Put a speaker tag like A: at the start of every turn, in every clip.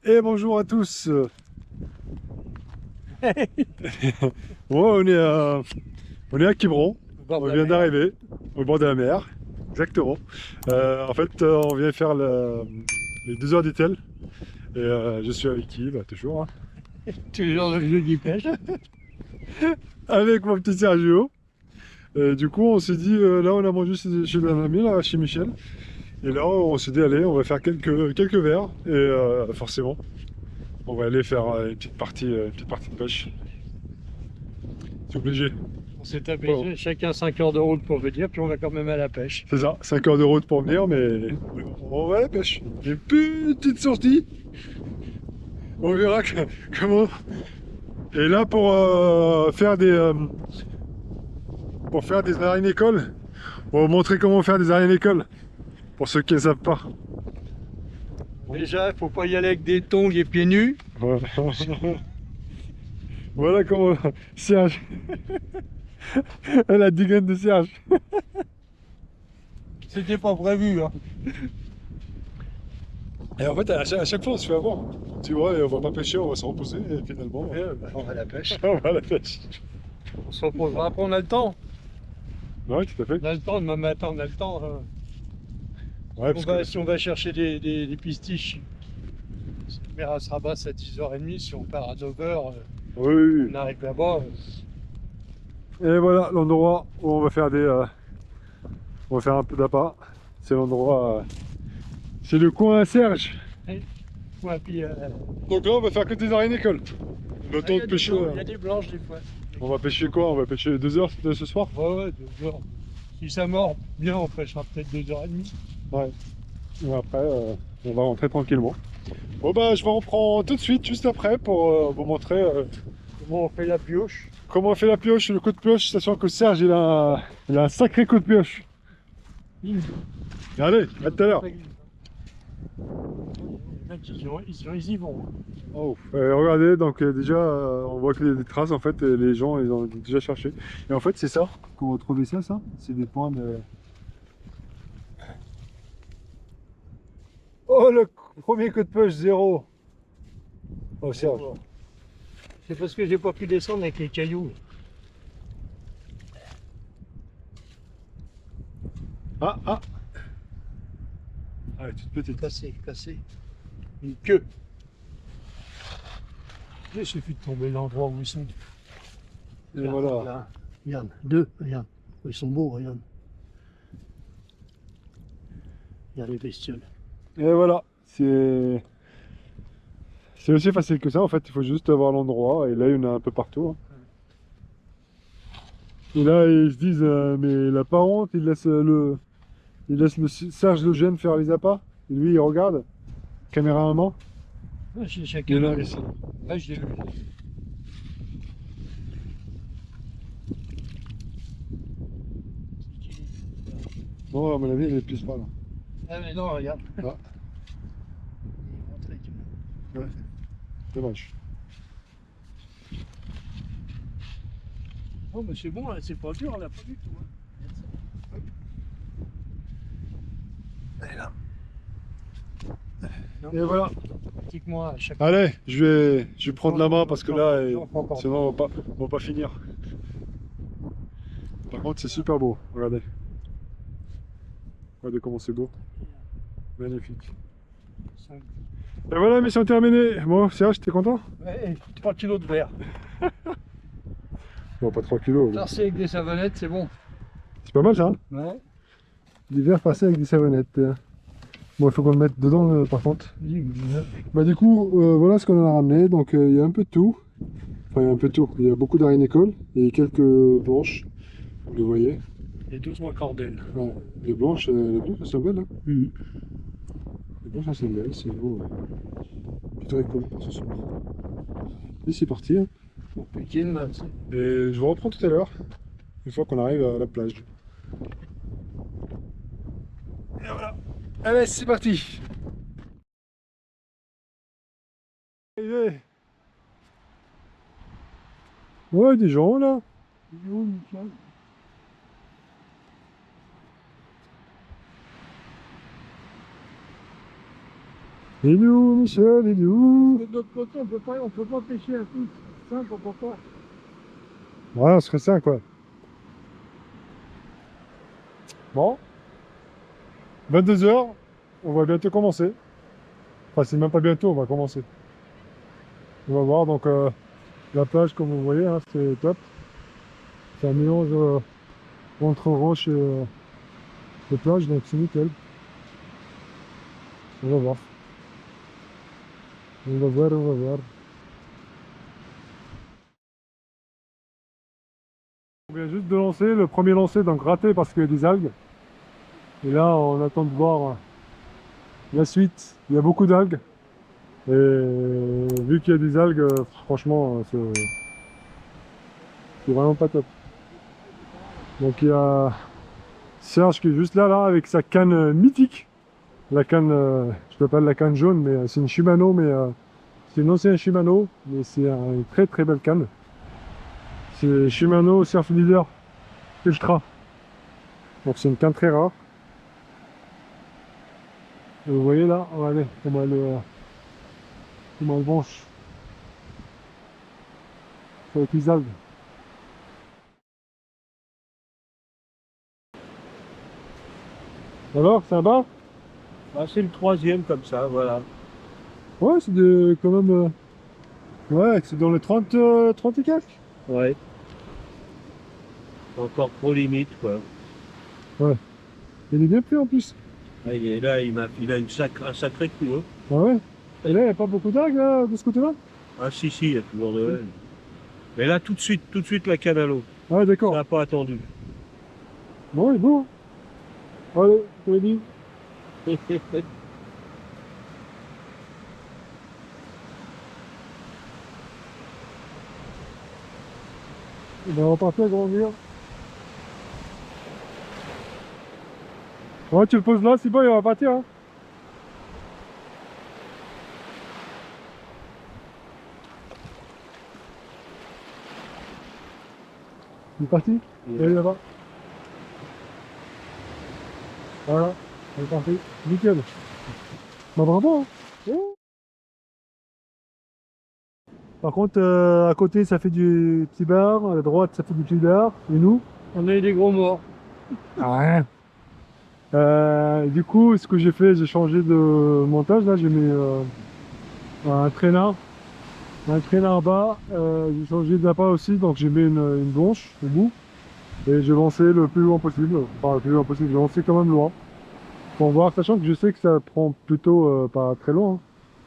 A: Et bonjour à tous. Bon, on est à Quiberon. On vient d'arriver au bord de la mer. Exactement. En fait, on vient faire les 2 heures d'Etel. Et je suis avec qui? Bah, toujours, hein.
B: Toujours le jeu du pêche.
A: Avec mon petit Sergio. Du coup, on s'est dit, là, on a mangé chez un ami, là, chez Michel. Et là, on s'est dit, allez, on va faire quelques verres. Et forcément, on va aller faire une petite partie de pêche. C'est obligé.
B: On s'est tapé
A: Bon.
B: chacun 5 heures de route pour venir, puis on va quand même à la pêche.
A: C'est ça, 5 heures de route pour venir, mais on va à la pêche. Une petite sortie. On verra comment. Et là, pour faire des araignées écoles, on va vous montrer comment faire des araignées écoles. Pour ceux qui ne savent pas.
B: Déjà, il faut pas y aller avec des tongs et pieds nus.
A: Voilà, voilà comment Serge. La digaine de Serge.
B: C'était pas prévu, hein.
A: Et en fait, à chaque fois, on se fait avoir. Tu vois, et on va pas pêcher, on va se reposer, et finalement,
B: On va à la pêche.
A: on va à la pêche.
B: On se reposera. Après, on a le temps.
A: Ouais, tout à fait.
B: On a le temps, demain matin, on a le temps. Hein.
A: Ouais, parce que...
B: Si on va chercher des pistiches, la mer sera basse à 10h30. Si on part à 9h,
A: Oui, oui,
B: on arrive là-bas.
A: et voilà l'endroit où on va faire on va faire un peu d'appât. C'est l'endroit, c'est le coin à Serge.
B: Ouais, puis,
A: Donc là, on va faire que des araignées écoles. Le temps de pêcher.
B: il y a des blanches des fois.
A: On va pêcher quoi? On va pêcher 2 heures de ce soir?
B: Ouais, 2 heures. Si ça mord bien, on pêchera peut-être 2h30.
A: Ouais. Et après, on va rentrer tranquillement. Bon bah, je vais en prendre tout de suite, juste après, pour vous montrer
B: Comment on fait la pioche?
A: comment on fait la pioche, le coup de pioche, sachant que Serge, il a un sacré coup de pioche. Allez, à tout à l'heure.
B: Ils y vont.
A: Oh, regardez, donc déjà, on voit qu'il y a des traces, en fait, et les gens, ils ont déjà cherché. Et en fait, c'est ça, qu'on retrouvait ça, c'est des points de... Oh, le premier coup de pioche, 0. Oh, Serge.
B: C'est parce que j'ai pas pu descendre avec les cailloux.
A: Ah, ah. Ah, toute petite.
B: Cassé. Une queue. Il suffit de tomber l'endroit où ils sont.
A: Et voilà.
B: Là, regarde, 2, regarde. Ils sont beaux, regarde. Regarde les bestioles.
A: Et voilà, c'est aussi facile que ça, en fait, il faut juste avoir l'endroit, et là, il y en a un peu partout, hein. Et là, ils se disent, mais il a pas honte, il laisse Serge Lejeune faire les appâts, et lui, il regarde, caméra à main.
B: Ouais, j'ai
A: Il
B: chacun.
A: est là, ici.
B: Ouais, je l'ai vu.
A: Non, à mon avis, il est plus pas là.
B: Ah, mais non, regarde.
A: Ah.
B: Il est rentré, tu vois.
A: Ouais, dommage.
B: Oh, mais c'est bon, là, c'est pas dur, on l'a pas du tout. Hein.
A: Elle est là.
B: Non.
A: Et voilà.
B: Pratique-moi à chaque
A: Allez, je vais prendre la main, parce que là,
B: encore.
A: sinon, on va pas finir. Par contre, c'est super beau, regardez. Regardez comment c'est beau. Magnifique. Et voilà, mission terminée. Bon, Serge, t'es content?
B: Ouais, 3 kilos de verre.
A: Bon, pas 3 kilos. Mais...
B: Tarser avec des savonnettes, c'est bon.
A: C'est pas mal ça, hein?
B: Ouais.
A: Des verres passés avec des savonnettes. Bon, il faut qu'on le mette dedans par contre. Bah, du coup, voilà ce qu'on en a ramené. Donc, il y a un peu de tout. Enfin, il y a un peu de tout. Il y a beaucoup d'araignées écoles et quelques blanches. Vous les voyez.
B: Et 12 mois cordel.
A: Ouais. Les blanches, elles sont belles. Hein. Les blanches, elles sont belles. C'est beau. Plutôt école pour ce soir. Et c'est parti. Hein.
B: Pour Pékin, là,
A: Et je vous reprends tout à l'heure, une fois qu'on arrive à la plage. Et voilà. Allez, c'est parti. Arrivé. Ouais, des gens là. Il est où, Michel? Il est où?
B: De l'autre côté, on peut pas pêcher un coup. Simple, on peut pas.
A: Ouais, on serait 5, quoi. Bon, 22 h, on va bientôt commencer. Enfin, c'est même pas bientôt, on va commencer. On va voir, donc la plage, comme vous voyez, hein, c'est top. C'est un mélange entre roches et plage, donc c'est nickel. On va voir. On va voir, on va voir. On vient juste de lancer, le premier lancé, donc raté parce qu'il y a des algues. Et là, on attend de voir la suite. Il y a beaucoup d'algues. Et vu qu'il y a des algues, franchement, c'est vraiment pas top. Donc il y a Serge qui est juste là, avec sa canne mythique. La canne, je l'appelle la canne jaune, mais c'est une Shimano, mais c'est une ancienne Shimano, mais c'est une très très belle canne. C'est Shimano Surf Leader Ultra. Donc c'est une canne très rare. Et vous voyez là, regardez comment elle branche. Avec les algues. Alors, ça va?
C: Ah, c'est le troisième comme ça, voilà.
A: Ouais, c'est quand même. Ouais, c'est dans les 30, 30 et quelques.
C: Ouais. Encore trop limite, quoi.
A: Ouais. Il est bien pris en plus.
C: Ah, il est là, il a un sacré coup, hein.
A: Ah ouais. Et là, il n'y a pas beaucoup d'algues là, de ce côté-là?
C: Ah si, si, il y a toujours de l'aile. Mais là, tout de suite, la canne à l'eau.
A: Ah ouais,
C: Ça
A: d'accord.
C: n'a pas attendu.
A: Bon, il est beau. Hein. Allez, je te l'ai dit. Il va repartir grandir. Ouais, tu le poses là, c'est bon, il va partir. Hein. Il est parti. Il est là-bas. Voilà, il est parti. Nickel. Bah bravo. Hein. Ouais. Par contre, à côté, ça fait du petit bar. À la droite, ça fait du petit bar. Et nous?
B: On a eu des gros morts.
A: Ah, rien. Du coup, ce que j'ai fait, j'ai changé de montage. Là, j'ai mis un traînard. Un traînard bas. J'ai changé d'appât aussi, donc j'ai mis une blanche au bout. Et j'ai lancé le plus loin possible. Enfin, le plus loin possible. J'ai lancé quand même loin. Pour voir, sachant que je sais que ça prend plutôt pas très loin. Hein.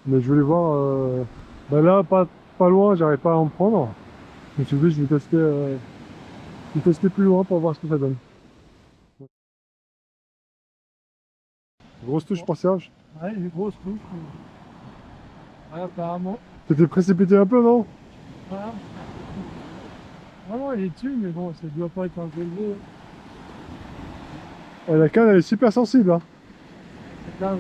A: Mais je voulais voir. Bah là, pas loin, j'arrive pas à en prendre. Je me suis dit, je vais tester plus loin pour voir ce que ça donne. Grosse touche pour Serge.
B: Ouais, une grosse touche. Ouais, apparemment.
A: T'étais précipité un peu, non?
B: Voilà. Vraiment, il est dessus, mais bon, ça doit pas être un peu élevé.
A: Et la canne, elle est super sensible. Hein.
B: C'est dingue.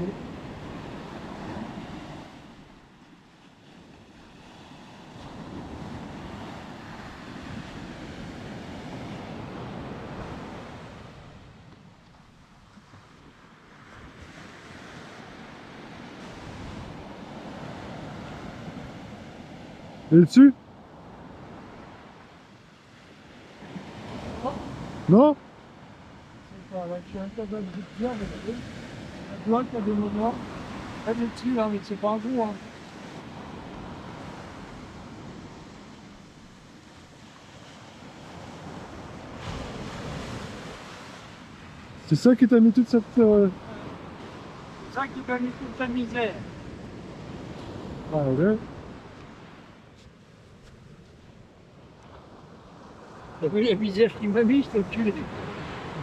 A: Il est dessus? Non?
B: C'est pas, là, je suis incapable de te dire, mais la bloque, il y a des moments. Elle est dessus, hein, mais c'est pas un coup, hein.
A: C'est ça qui t'a mis toute cette...
B: C'est ça qui t'a mis toute ta misère.
A: Ah ouais.
B: T'as vu la misère qu'il m'a mis, je t'ai tué.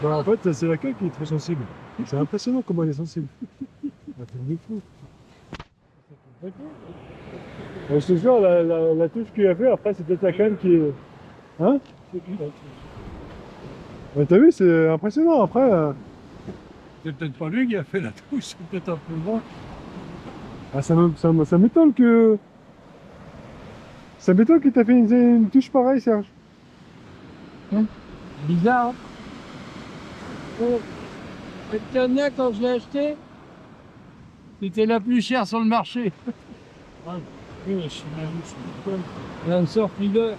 A: Bah en fait, c'est la canne qui est trop sensible. C'est impressionnant comment elle est sensible. Un truc de fou. Je te jure, la touche qu'il a fait, après, c'est peut-être la canne qui est... Hein? Ouais, t'as vu, c'est impressionnant. Après,
B: C'est peut-être pas lui qui a fait la touche, c'est peut-être un peu moi.
A: ah, ça m'étonne que... Ça m'étonne que t'as fait une touche pareille, Serge.
B: Bizarre, hein. Oh. Le dernier, quand je l'ai acheté, C'était la plus chère sur le marché. Il y a une sorte leader.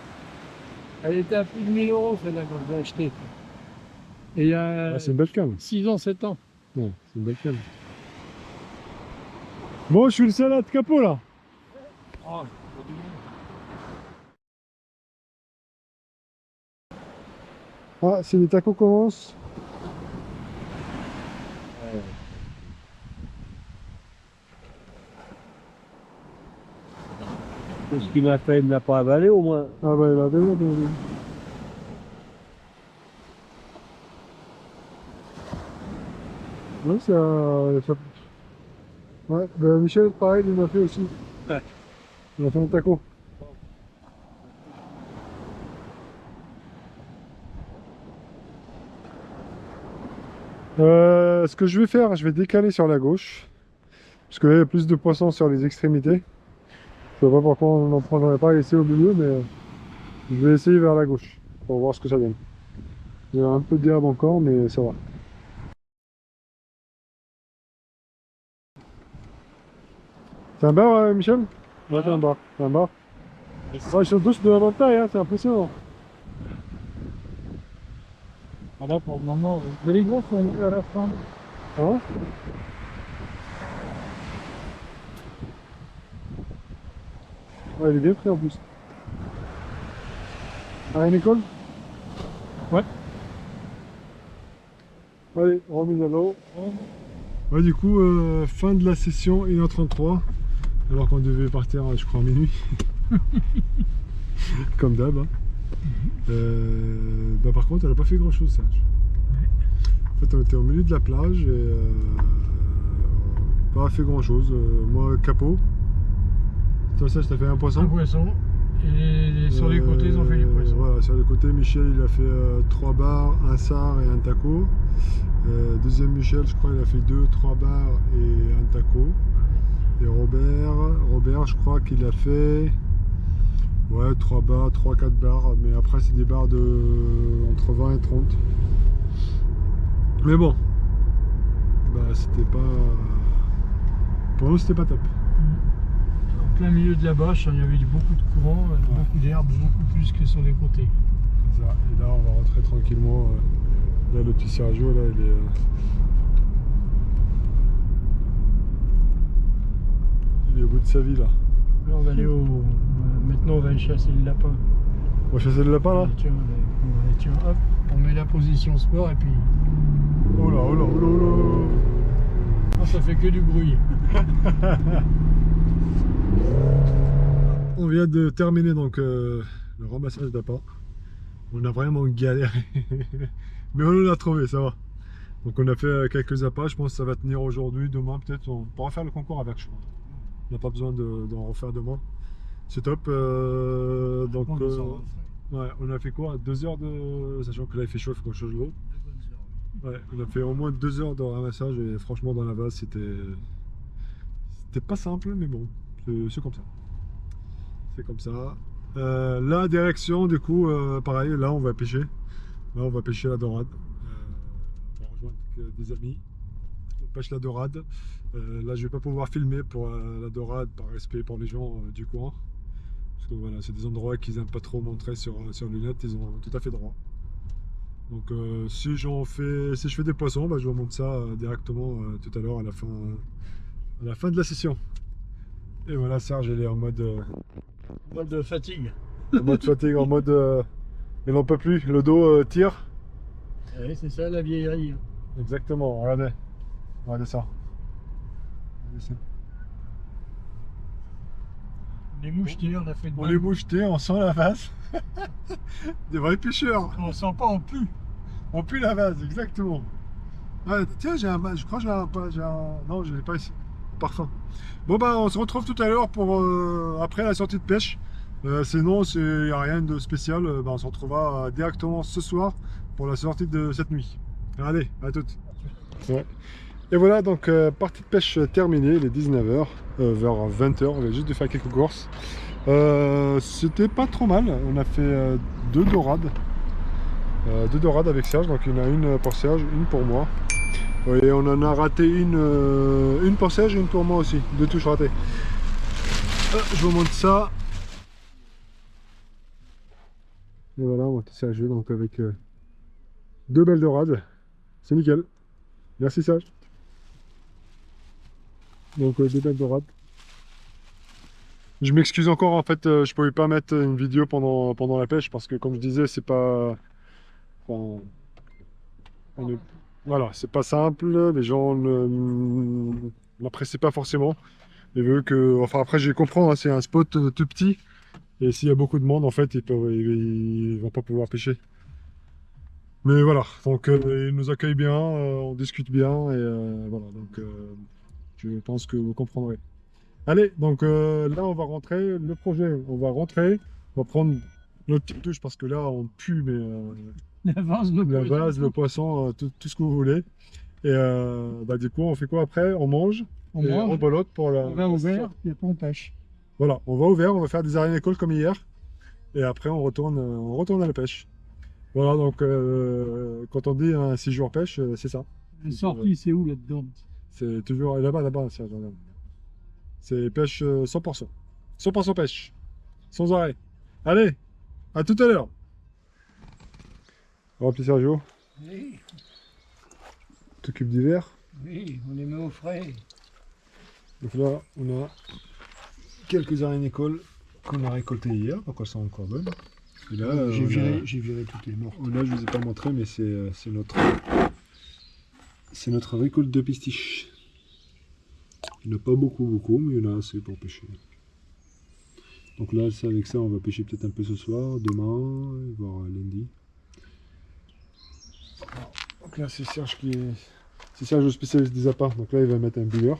B: Elle était à plus de 1000 euros, celle-là, quand je l'ai achetée. Et il y a
A: Ah, c'est une belle canne.
B: 6 ans, 7 ans.
A: Ouais, c'est une belle canne. Bon, je suis le seul à être capot là.
B: Oh,
A: Ah, si les tacos commencent.
C: Tout ce qu'il m'a fait, il ne l'a pas avalé au moins.
A: Ah bah il a déjà donné. Ouais, ça... Ouais, bah Michel, pareil, il m'a fait aussi.
C: Ouais.
A: Il a fait un taco. Ce que je vais faire, je vais décaler sur la gauche. Parce que là, il y a plus de poissons sur les extrémités. Je sais pas pourquoi on n'en prendrait pas ici au milieu, mais je vais essayer vers la gauche pour voir ce que ça donne. Il y a un peu d'herbe encore, mais ça va. C'est un bar, Michel? Ouais, c'est un bar. C'est un bar. Ouais, ils sont tous de la même taille, hein, c'est impressionnant.
B: voilà pour le moment. Mais les gros sont venus à la fin.
A: Hein? Ouais, il est bien pris en plus. Allez, Nicole?
B: Ouais.
A: Allez, remise à l'eau. Ouais, du coup, fin de la session 1h33. Alors qu'on devait partir, je crois, à minuit. Comme d'hab. Hein. Bah, par contre, elle n'a pas fait grand chose, Serge. En fait, on était au milieu de la plage et pas fait grand chose. Moi, capot. Toi, Serge, t'as fait un poisson?
B: Un poisson. Et sur les côtés, ils ont fait du poisson.
A: Voilà, sur les côtés, Michel, il a fait 3 bars, un sard et un taco. Deuxième Michel, je crois, il a fait 2-3 bars et un taco. Et Robert, je crois qu'il a fait 3 bars, 3-4 bars, mais après c'est des bars de entre 20 et 30. Mais bon, bah c'était pas... Pour nous c'était pas top.
B: En plein milieu de la bâche, il y avait beaucoup de courant, beaucoup d'herbe, beaucoup plus que sur les côtés.
A: C'est ça. Et là on va rentrer tranquillement. Là le petit Sergio, là il est... Il est au bout de sa vie là.
B: Là, on va aller au... Maintenant, on va aller chasser le lapin.
A: On va chasser le lapin là?
B: Tiens, tiens, hop, on met la position sport et puis...
A: Oh là, oh là, oh là, oh là.
B: Ah, ça fait que du bruit.
A: On vient de terminer donc le ramassage d'appât. On a vraiment galéré. Mais on l'a trouvé, ça va. Donc on a fait quelques appâts, je pense que ça va tenir aujourd'hui, demain peut-être. On pourra faire le concours avec, je crois. On n'a pas besoin d'en refaire demain. C'est top. Donc, ouais, on a fait quoi? 2 heures de... Sachant que là il fait chaud, il faut qu'on change l'eau. Ouais, on a fait au moins 2 heures de ramassage et franchement dans la vase c'était pas simple, mais bon, c'est comme ça. C'est comme ça. La direction du coup, pareil, là on va pêcher. Là on va pêcher la dorade. On va rejoindre des amis. On pêche la dorade. Là je vais pas pouvoir filmer pour la dorade par respect pour les gens du coin. Parce que voilà, c'est des endroits qu'ils n'aiment pas trop montrer sur lunettes, ils ont tout à fait droit. Donc si je fais des poissons, bah, je vous montre ça directement tout à l'heure à la fin de la session. Et voilà, Serge il est en mode
B: de fatigue.
A: en mode fatigue, en mode il n'en peut plus, le dos tire.
B: Oui, c'est ça la vieillerie.
A: Exactement, regardez ça. Regardez ça.
B: Les mouchetés, on a fait de
A: On est mouchetés, on sent la vase. Des vrais pêcheurs.
B: On sent pas, on pue.
A: On pue la vase, exactement. Ah, tiens, je crois que j'ai un... Non, je l'ai pas ici. Parfum. Bon bah on se retrouve tout à l'heure pour après la sortie de pêche. Sinon, il n'y a rien de spécial. Bah, on se retrouvera directement ce soir pour la sortie de cette nuit. Allez, à toutes. Ouais. Et voilà, donc partie de pêche terminée, il est 19h, vers 20h, on vient juste de faire quelques courses. C'était pas trop mal, on a fait 2 dorades. 2 dorades avec Serge, donc il y en a une pour Serge, une pour moi. Oui, on en a raté une pour Serge et une pour moi aussi. 2 touches ratées. Je vous montre ça. Et voilà, on va tester Serge donc avec 2 belles dorades. C'est nickel. Merci Serge. Donc 2 belles dorades. Je m'excuse encore, en fait, je pouvais pas mettre une vidéo pendant la pêche parce que, comme je disais, c'est pas... enfin, voilà, c'est pas simple, les gens n'apprécient pas forcément. Et vu que... Enfin, après, je comprends, hein, c'est un spot tout petit. Et s'il y a beaucoup de monde, en fait, ils vont pas pouvoir pêcher. Mais voilà, donc ils nous accueillent bien, on discute bien, et voilà, donc je pense que vous comprendrez. Allez, donc là on va rentrer, le projet, on va rentrer, on va prendre notre petite douche parce que là on pue, mais
B: La vase,
A: la vase, le poisson, tout ce que vous voulez. Et bah, du coup, on fait quoi après? On mange,
B: on
A: et
B: mange,
A: on belote pour la...
B: on va au vert, et après on pêche.
A: Voilà, on va au vert, on va faire des araignées écoles comme hier, et après on retourne à la pêche. Voilà, donc quand on dit un 6 jours pêche, c'est ça.
B: La sortie, c'est où là-dedans?
A: C'est toujours là-bas, Serge, regarde. C'est pêche 100%. 100% pêche. Sans arrêt. Allez, à tout à l'heure. Rempli Sergio,
B: Oui,
A: t'occupes du verre.
B: oui, on les met au frais.
A: Donc là, on a quelques araignées écoles qu'on a récoltées hier, donc elles sont encore bonnes. Et là,
B: J'ai viré toutes les mortes.
A: là, je vous ai pas montré, mais c'est notre récolte de pistiches. Il n'y en a pas beaucoup, mais il y en a assez pour pêcher. Donc là, avec ça, on va pêcher peut-être un peu ce soir, demain, voire lundi. Donc là, c'est Serge c'est Serge le spécialiste des appâts. Donc là, il va mettre un bouilleur.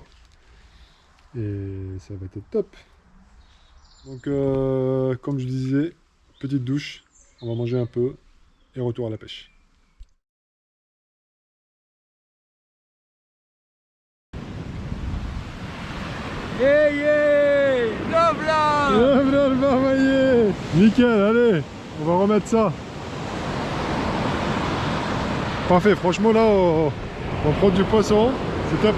A: Et ça va être top. Donc, comme je disais, petite douche, on va manger un peu et retour à la pêche.
B: Hey, hey, là.
A: Le barbaillé. Nickel, allez, on va remettre ça. Parfait, franchement là, on prend du poisson, c'est top.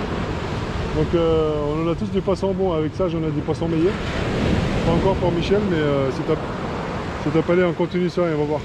A: Donc on en a tous du poisson bon, avec ça j'en ai des poissons meilleurs. Pas encore pour Michel, mais c'est top. C'est top, allez, on continue ça et on va voir.